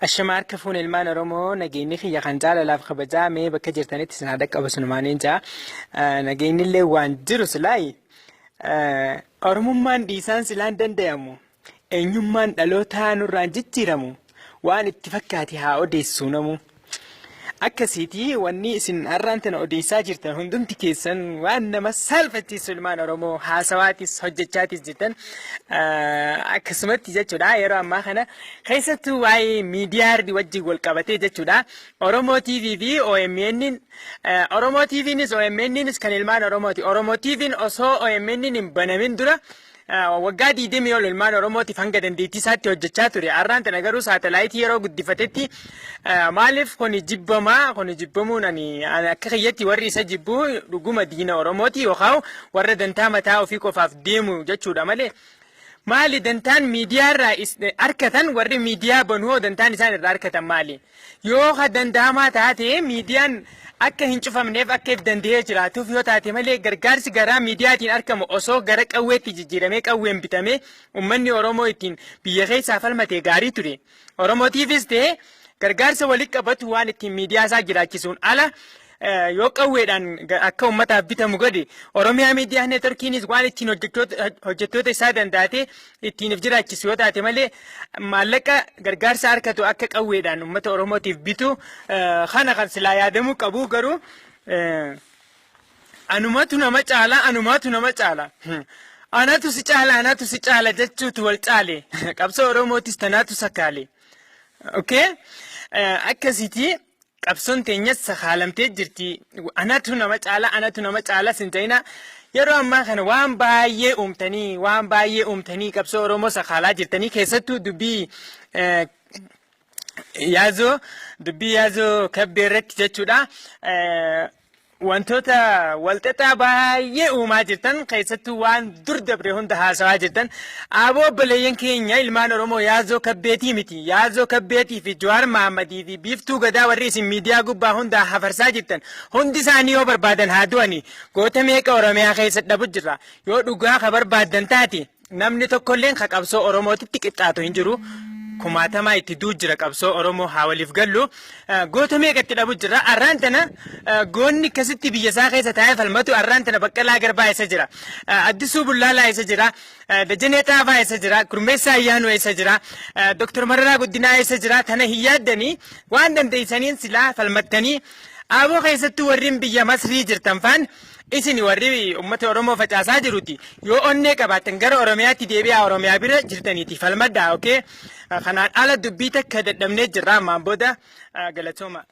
الشمار كفون المان رومو نجيني خي خنجال لا خبجا مي بكجرتني تسنادك أبو سنمانين جا نجيني اللي واندرو سلاي أرممان ديسان سلان دنديامو إنيمان دلوتانو رانجتيرامو وان اتفكاتي ها أوديسونامو akkasiiti wanni isin arraantan odeessaa jirtan hundumti keessan waan nama salphachiisu ilmaan Oromoo haasawaatis hojjechaatis jirtan akkasumatti jechuudha yeroo ammaa kana keessattuu waa'ee miidiyaa wajjin wal qabatee jechuudha Oromoo TV fi OMN Oromoo TVnis OMNnis kan ilmaan Oromooti Oromoo TVn osoo OMN hin banamin dura waggaa 20 ol ilmaan Oromootiif hanga dandeettii isaatti hojjechaa ture arraanta nagaruu saatalaayitii yeroo guddifatetti maaliif kuni jibbamuun ani akka kiyyatti warri isa jibbu dhuguma diina Oromooti yookaan warra dantaa mataa ofii qofaaf deemu jechuudha malee maali dantaan miidiyaa irraa arkatan warri miidiyaa banuu dantaan isaan irraa arkatan maali yoo danda'amaa taate miidiyaan akka hin cufamneef akka if danda'ee jiraatuuf yoo taate malee gargaarsi garaa miidiyaatiin argamu osoo gara qawweetti jijjiiramee qawween bitamee ummanni Oromoo ittiin biyya keessaa falmatee gaarii ture Oromootiifis ta'e gargaarsa walitti qabatu waan ittiin miidiyaa isaa jiraachisuun ala yoo qawweedhaan akka ummataaf bitamu godhe Oromiyaa miidiyaa neetworkiinis waan ittiin hojjettoota isaa danda'ate ittiin if jiraachisu yoo taate malee maallaqa gargaarsa harkatu akka qawweedhaan ummata Oromootiif bitu kana kan silaa yaadamuu qabu garuu anumatu nama caala anatu si caala jechuutu wal caale qabsoo Oromootis tanaatu sakaale okay akkasiiti qabsoon teenyas sakaalamtee jirti anatu nama caala sinjayna yeroo ammaa kana waan baay'ee uumtanii qabsoo Oromoo sakaalaa jirtanii keessattuu dubbii yaazoo kabbee irratti jechuudha wantoota walxaxaa baay'ee uumaa jirtan keessattuu waan dur dabre hunda haasawaa jirtan aboo obboleeyyan keenya ilmaan Oromoo yaazoo kabbeetii miti yaazoo kabbeetii fi Jawaar Mahammadii fi Biiftuu Gadaa warri isin miidiyaa gubbaa hunda hafarsaa jirtan hundi isaanii yoo barbaadan haa du'ani goota meeqa Oromiyaa keessa dhabu jira yoo dhugaa ka barbaadan taate namni tokkolleen ka qabsoo Oromootitti qixxaatu hin jiru kumaatamaa itti duujjira qabsoo Oromoo haa waliif gallu goota meeqatti dhabu jira arraantana goonni akkasitti biyya isaa keessa taa'ee falmatu arraantana Baqqalaa Garbaa isa jira Addisuu Bullaalaa isa jira Dajanee Xaafaa isa jira Gurmeessaa Ayyaanuu isa jira Dr. Mararaa Guddinaa isa jira tana hin yaaddanii waan dandeessaniin silaa falmattanii aboo keessattuu warri biyya Masrii jirtan faan isin warri ummata Oromoo facaasaa jiruti yoo onnee qabaatan gara Oromiyaatti deebi'aa Oromiyaa bira jirtaniiti falmaddaa okay kanaan ala dubbii takka dadhabnee jirra ammaan booda galatooma